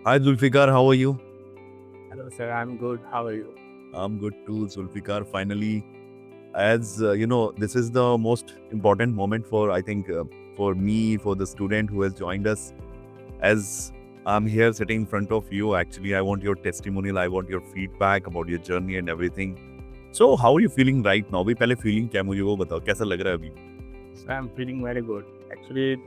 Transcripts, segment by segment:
Hi Zulfikar, how are you? Hello, sir. I'm good. How are you? I'm good too, Zulfikar. Finally, as this is the most important moment for I think for me, for the student who has joined us. As I'm here sitting in front of you, actually, I want your testimonial. I want your feedback about your journey and everything. So, how are you feeling right now? अभी पहले feeling क्या मुझे वो बताओ कैसा लग रहा है अभी? So I'm feeling very good. Actually,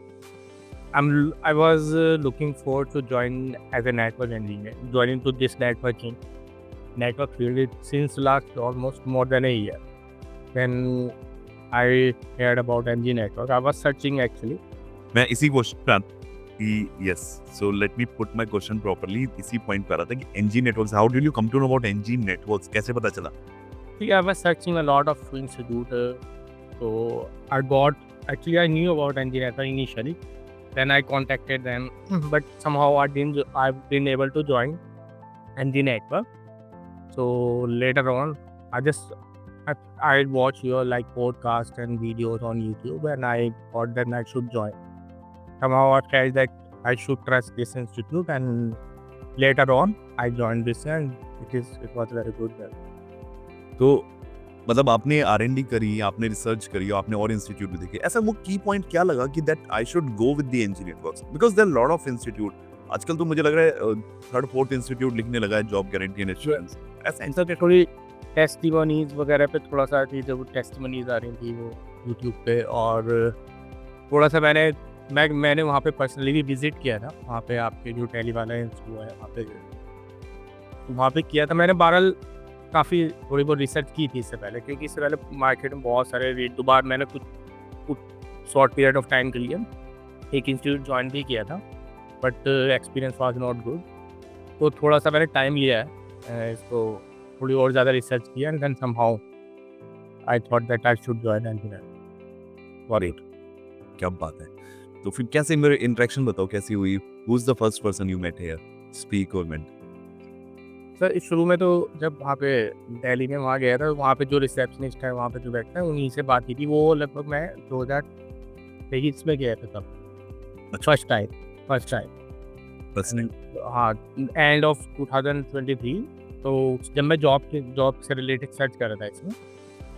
I was looking forward to join as a network engineer, joining to this network field since last almost more than a year. When I heard about NG Network, I was searching actually. मैं इसी question पे आता कि yes. So let me put my question properly. इसी point पे आ रहा था कि NG Networks. How did you come to know about NG Networks? कैसे पता चला? I was searching a lot of institute. So I knew about NG Network initially. Then I contacted them, but somehow I've been able to join NG Network. So later on, I watch your podcast and videos on YouTube, and I thought that I should join. Somehow I felt that I should trust this institute, and later on I joined this, and it was very good. तो मतलब आपने R&D करी, आपने research करी, आपने और institute भी देखे, ऐसा वो की पॉइंट क्या लगा कि that I should go with the NG networks because there lot of institute आजकल तो मुझे लग रहा है थर्ड फोर्थ इंस्टीट्यूट लिखने लगा है जॉब गारंटी एंड एश्योरेंस ऐसा ऐसा कि थोड़ी टेस्टिमोनीज वगैरह पे थोड़ा सा थी, जब टेस्टिमोनीज आ रही थी वो यूट्यूब पे, और थोड़ा सा मैंने वहाँ पे पर्सनली भी विजिट किया था। वहाँ पे आपके जो टेली वाला हुआ है वहाँ पे किया था मैंने। बहरहाल काफ़ी थोड़ी बहुत रिसर्च की थी इससे पहले, क्योंकि इससे पहले मार्केट में बहुत सारे रेट दोबारा मैंने कुछ शॉर्ट पीरियड ऑफ टाइम के लिए एक इंस्टीट्यूट ज्वाइन भी किया था, but experience was not good. तो थोड़ा सा मैंने टाइम लिया है इसको थोड़ी और ज़्यादा रिसर्च किया, and then somehow I thought that I should join and for it. क्या बात है। तो फिर कैसे मेरे इंटरेक्शन बताओ कैसी हुई? Who is the first person you met here speak और मेंट? सर शुरू में तो जब वहाँ पे दिल्ली में वहाँ गया था, वहाँ पे जो रिसेप्शनिस्ट है वहाँ पे जो बैठता है उन्हीं से बात की थी। वो लगभग मैं 2023 में गया था तब, फर्स्ट टाइम पर्सन हाँ, एंड ऑफ 2023। तो जब मैं जॉब से रिलेटेड सर्च कर रहा था इसमें,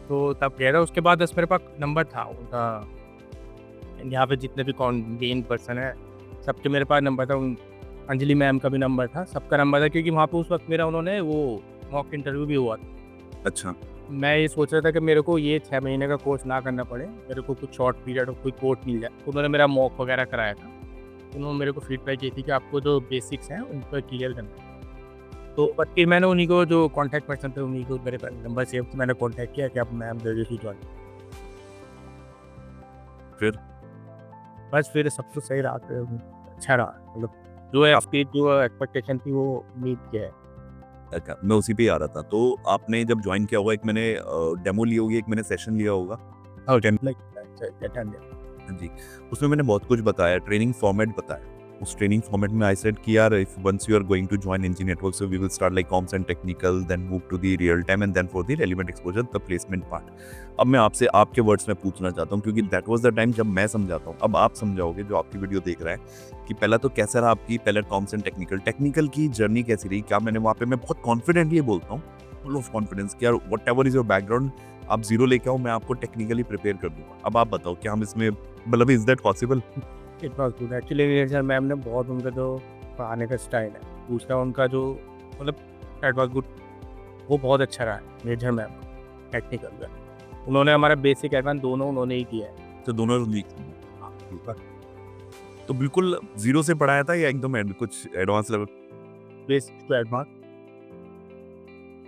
तो तब गया था। उसके बाद मेरे पास नंबर था उनका, यहाँ पे जितने भी मेन पर्सन है सबके मेरे पास नंबर था। अंजलि मैम का भी नंबर था, सबका नंबर था, क्योंकि वहाँ पे उस वक्त मेरा उन्होंने वो मॉक इंटरव्यू भी हुआ था। अच्छा मैं ये सोच रहा था कि मेरे को ये 6 महीने का कोर्स ना करना पड़े, मेरे को कुछ शॉर्ट पीरियड और कोई कोर्स मिल जाए। तो उन्होंने मेरा मॉक वगैरह कराया था। उन्होंने मेरे को फीडबैक की थी कि आपको जो बेसिक्स हैं उन पर क्लियर करना है। तो बट फिर मैंने उन्हीं को जो कॉन्टैक्ट पर्सन थे उन्हीं को मेरे नंबर सेव मैंने कॉन्टैक्ट किया कि आप मैम जल्दी ज्वाइन। फिर बस फिर सब कुछ सही रहा, अच्छा रहा, मतलब जो है आपकी जो एक्सपेक्टेशन थी वो मीट किया है। अच्छा, मैं उसी पे ही आ रहा था। तो आपने जब ज्वाइन किया होगा, एक मैंने डेमो ली होगी, एक मैंने सेशन लिया होगा। हाँ जी, उसमें मैंने बहुत कुछ बताया, ट्रेनिंग फॉर्मेट बताया। उस ट्रेनिंग फॉर्मेट में आई सेड कि यार if once you are going to join NG network so we will start like comms and technical, then move to the real time and then for the relevant exposure the placement part. अब मैं आपसे आपके words में पूछना चाहता हूँ, क्योंकि that was the time जब मैं समझाता हूँ। अब आप समझाओगे जो आपकी वीडियो देख रहा है कि पहला तो कैसा रहा आपकी पहले कॉम्स एंड टेक्निकल की जर्नी कैसी रही? क्या मैंने वहाँ पे मैं बहुत कॉन्फिडेंटली बोलता हूँ, फुल ऑफ कॉन्फिडेंस कि यार व्हाटएवर इज योर बैकग्राउंड आप जीरो लेके आओ, मैं आपको टेक्निकली प्रिपेयर कर दूंगा। अब आप बताओ क्या हम इसमें मतलब is that possible? It was good actually. Neeraj ma'am ने बहुत, उनका जो पढ़ाने का स्टाइल है, दूसरा उनका जो मतलब इट वाज गुड, वो बहुत अच्छा रहा है। नीरज मैम टेक्निकल का उन्होंने हमारा बेसिक एडवांस दोनों उन्होंने ही किया है। तो दोनों वीक तो बिल्कुल जीरो से पढ़ाया था या एकदम कुछ advance level? Basic to advance.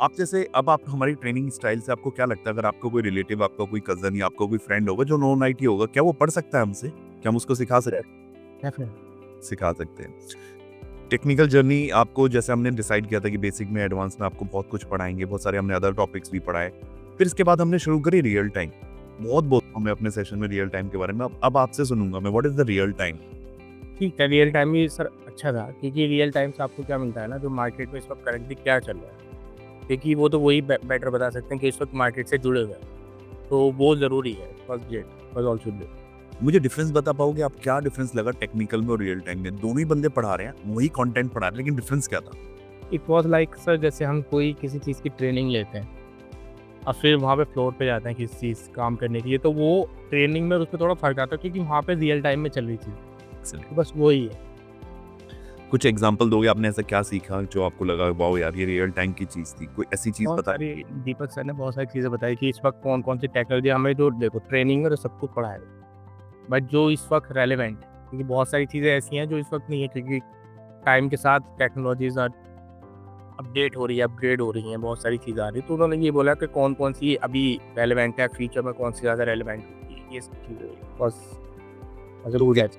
आप जैसे अब आप हमारी ट्रेनिंग स्टाइल से आपको क्या लगता है, अगर आपको कोई रिलेटिव, आपका कोई कजन या आपका कोई फ्रेंड होगा जो नॉन IT होगा, क्या वो पढ़ सकता है हमसे? क्या हम उसको सिखा सकते हैं? सिखा सकते हैं। टेक्निकल जर्नी आपको जैसे हमने डिसाइड किया था कि बेसिक में एडवांस में आपको बहुत कुछ पढ़ाएंगे, बहुत सारे हमने अदर टॉपिक्स भी पढ़ाए। फिर इसके बाद हमने शुरू करी रियल टाइम। बहुत बोलता हूँ मैं अपने सेशन में रियल टाइम के बारे में। अब आपसे सुनूंगा मैं, what is the real time? ठीक है, रियल टाइम भी सर अच्छा था, क्योंकि रियल टाइम से आपको क्या मिलता है ना, जो मार्केट में इस वक्त करंटली क्या चल रहा है, क्योंकि वो तो वही बेटर बता सकते हैं कि इस वक्त मार्केट से जुड़े हुए हैं। तो वो ज़रूरी है, फर्स्ट गेट बस ऑल्सो मुझे डिफरेंस बता पाओगे आप, क्या डिफरेंस लगा टेक्निकल में और रियल टाइम में? दोनों ही बंदे पढ़ा रहे हैं, वही कंटेंट पढ़ा रहे हैं, लेकिन डिफरेंस क्या था? इट वॉज लाइक सर जैसे हम कोई किसी चीज़ की ट्रेनिंग लेते हैं और फिर वहाँ पे फ्लोर पे जाते हैं किसी चीज़ काम करने के लिए, तो वो ट्रेनिंग में और उसमें थोड़ा फ़र्क आता है क्योंकि वहाँ पे रियल टाइम में चल रही थी, Excellent. तो बस वही है। कुछ एग्जांपल दोगे, आपने ऐसा क्या सीखा जो आपको लगा वाओ यार ये रियल टाइम की चीज थी? कोई ऐसी चीज बहुत बता। सारी दीपक सर ने बहुत सारी चीज़ें बताई कि इस वक्त कौन कौन सी टेक्नोलॉजी हमें, जो देखो ट्रेनिंग में तो सब कुछ पढ़ा है, बट जो इस वक्त रेलेवेंट है, क्योंकि बहुत सारी चीज़ें ऐसी हैं जो इस वक्त नहीं है, क्योंकि टाइम के साथ टेक्नोलॉजीज अपडेट हो रही है, अपग्रेड हो रही हैं, बहुत सारी चीज़ें आ रही हैं, तो उन्होंने ये बोला कि कौन कौन सी अभी रेलेवेंट है, फ्यूचर में कौन सी ज़्यादा रेलेवेंट होगी, ये सब चीज़ें बस ज़रूर है।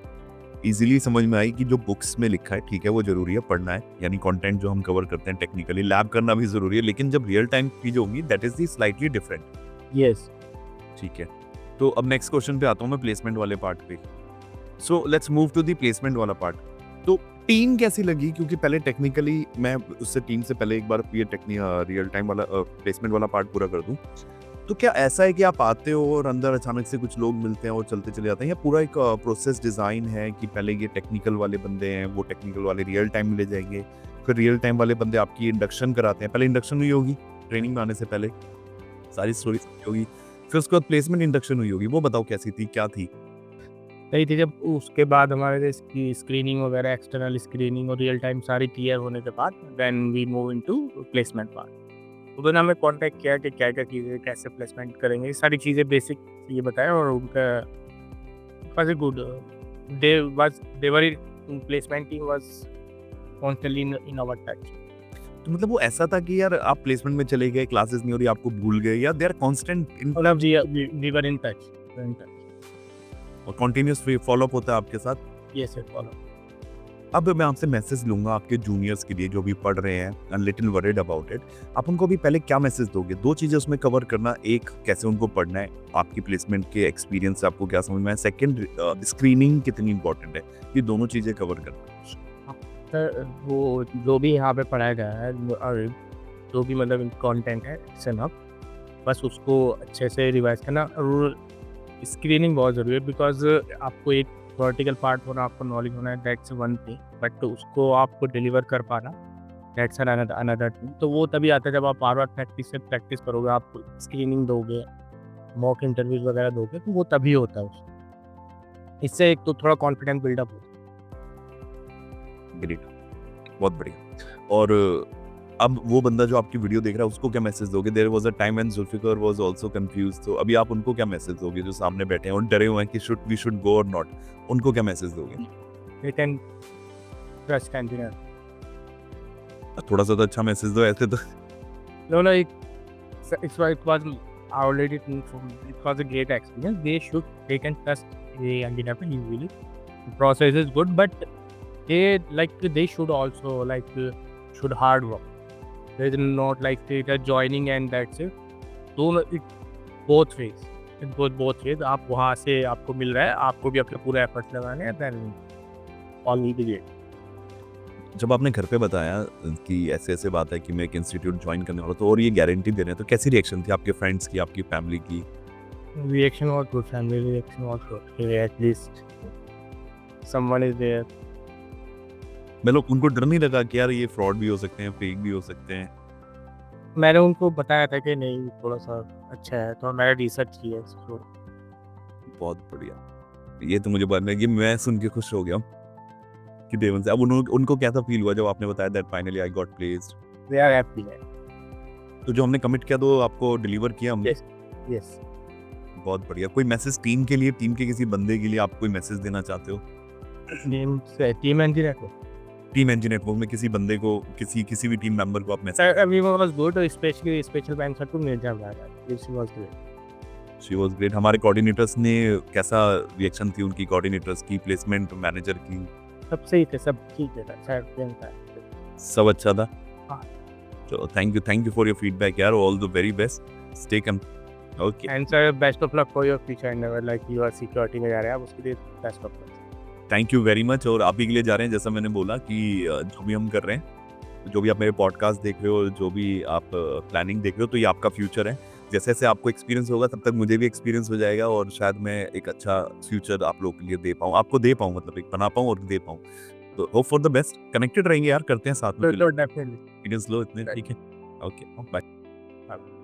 इजीली समझ में आई कि जो बुक्स में लिखा है ठीक है वो जरूरी है, पढ़ना है, यानी कंटेंट जो हम कवर करते हैं टेक्निकली लैब करना भी जरूरी है, लेकिन जब रियल टाइम की जो होगी that is the slightly different. Yes. ठीक है, तो अब नेक्स्ट क्वेश्चन पे आता हूँ मैं, प्लेसमेंट वाले पार्ट पे। So let's move to the placement वाला पार्ट। तो टीम कैसी लगी? क्योंकि पहले टेक्निकली मैं उससे टीम से पहले एक बार ये रियल टाइम वाला प्लेसमेंट वाला पार्ट पूरा कर दूं, तो क्या ऐसा है कि आप आते हो और अंदर अचानक से कुछ लोग मिलते हैं और चलते चले जाते हैं, या पूरा एक प्रोसेस डिजाइन है कि पहले ये टेक्निकल वाले बंदे हैं, वो टेक्निकल वाले रियल टाइम में ले जाएंगे, फिर रियल टाइम वाले बंदे आपकी इंडक्शन कराते हैं, पहले इंडक्शन हुई होगी ट्रेनिंग में आने से पहले, सारी स्टोरी समझी होगी, फिर उसके बाद प्लेसमेंट इंडक्शन हुई होगी, वो बताओ कैसी थी, क्या थी? सही थी, जब उसके बाद हमारे इसकी स्क्रीनिंग वगैरह, एक्सटर्नल स्क्रीनिंग और रियल टाइम सारी क्लियर होने के बाद then we move into placement part. उन्होंने हमें कांटेक्ट किया कि क्या क्या चीज़ें कैसे प्लेसमेंट करेंगे, ये सारी चीज़ें बेसिक ये बताया, और उनका was a good, their placement team was constantly in our touch. तो मतलब वो ऐसा था कि यार आप प्लेसमेंट में चले गए, क्लासेस नहीं हो रही, आपको भूल गए, या दे आर कांस्टेंट इन मतलब वी वर इन टच। और कंटिन्यूअस फॉलो अप होता है आपके साथ? Yes sir, follow. अब मैं आपसे मैसेज लूंगा आपके जूनियर्स के लिए जो भी पढ़ रहे हैं, लिटिल वरीड अबाउट इट, आप उनको भी पहले क्या मैसेज दोगे? दो चीजें उसमें कवर करना, एक कैसे उनको पढ़ना है, आपकी प्लेसमेंट के एक्सपीरियंस से आपको क्या समझ में आया, सेकंड स्क्रीनिंग कितनी इंपॉर्टेंट है, ये दोनों चीजें कवर करना। सर वो जो भी यहाँ पे पढ़ाया गया है और जो भी मतलब कंटेंट है इट्स एनफ, बस उसको अच्छे से रिवाइज करना, और स्क्रीनिंग बहुत ज़रूरी है, बिकॉज आपको एक वर्टिकल पार्ट होना, आपको नॉलेज होना है, दैट्स वन थिंग, बट उसको आपको डिलीवर कर पाना दैट्स अनदर थिंग। तो वो तभी आता है जब आप बार बार प्रैक्टिस करोगे, आप स्क्रीनिंग दोगे, मॉक इंटरव्यूज वगैरह दोगे, तो वो तभी होता है उसमें। इससे एक तो थोड़ा कॉन्फिडेंस बिल्डअप होता है। ग्रेट, बहुत बढ़िया। और अब वो बंदा जो आपकी वीडियो देख रहा है उसको क्या मैसेज दोगे? There was a time when Zulfikar was also confused, तो अभी आप उनको क्या मैसेज दोगे जो सामने बैठे हैं और डरे हुए हैं कि वी शुड गो और नॉट? उनको क्या मैसेज दोगे? You can trust engineer. थोड़ा सा तो अच्छा मैसेज दो, ऐसे तो No, it was already it was a great experience. They can trust the engineer easily. The process is good, but they should also should hard work. There is not like they are joining and that's it. So it both ways. It goes both ways. आप वहाँ से आपको मिल रहा है, आपको भी अपने पूरे एफर्ट्स लगाने हैं, then all will be great. जब आपने घर पे बताया कि ऐसे ऐसे बात है कि मैं एक इंस्टीट्यूट ज्वाइन करने वाला, तो और ये गारंटी दे रहे हैं, तो कैसी रिएक्शन थी आपके फ्रेंड्स की, आपकी फैमिली की? Reaction was good. Family reaction was good. At least someone is there. मतलब उनको डर नहीं लगा कि यार ये फ्रॉड भी हो सकते हैं, फेक भी हो सकते हैं? मैंने उनको बताया था कि नहीं थोड़ा सा अच्छा है, तो मैंने रिसर्च किया इसको। बहुत बढ़िया, ये तो मुझे बाद में, ये मैं सुन के खुश हो गया कि देवन से। अब उनको कैसा फील हुआ जब आपने बताया that finally I got placed? They are happy. तो जो हमने कमिट किया तो आपको डिलीवर किया हमने? यस। बहुत बढ़िया। कोई मैसेज टीम के लिए, टीम के किसी बंदे के लिए आप कोई मैसेज देना चाहते हो? टीम इंजीनियर को, टीम इंजीनियर को, में किसी बंदे को, किसी भी टीम मेंबर को आप message? Everyone was good, specially special thanks to Mirza भाई, she was great. She was great. हमारे कोऑर्डिनेटर्स ने कैसा रिएक्शन थी उनकी, कोऑर्डिनेटर्स की, प्लेसमेंट मैनेजर की? सब सही थे, सब ठीक है, अच्छा था, सब अच्छा था। हाँ। तो thank you for your feedback यार, all the very best, stay calm. Okay, and sir best of luck for your future endeavour, like you are security में जा रहे हैं आप, उसके लिए best of luck. Thank you very much. और आप ही के लिए जा रहे हैं, जैसा मैंने बोला कि जो भी हम कर रहे हैं, जो भी आप मेरे पॉडकास्ट देख रहे हो, जो भी आप प्लानिंग देख रहे हो, तो ये आपका फ्यूचर है। जैसे जैसे आपको एक्सपीरियंस होगा तब तक मुझे भी एक्सपीरियंस हो जाएगा और शायद मैं एक अच्छा फ्यूचर आप लोगों के लिए दे पाऊँ, आपको दे पाऊँ, मतलब एक बना पाऊँ और दे पाऊँ। तो hope for the best, connected रहेंगे यार, करते हैं साथ में तो डेफिनेटली एक्सपीरियंस लो इतने, ठीक है? Okay, bye.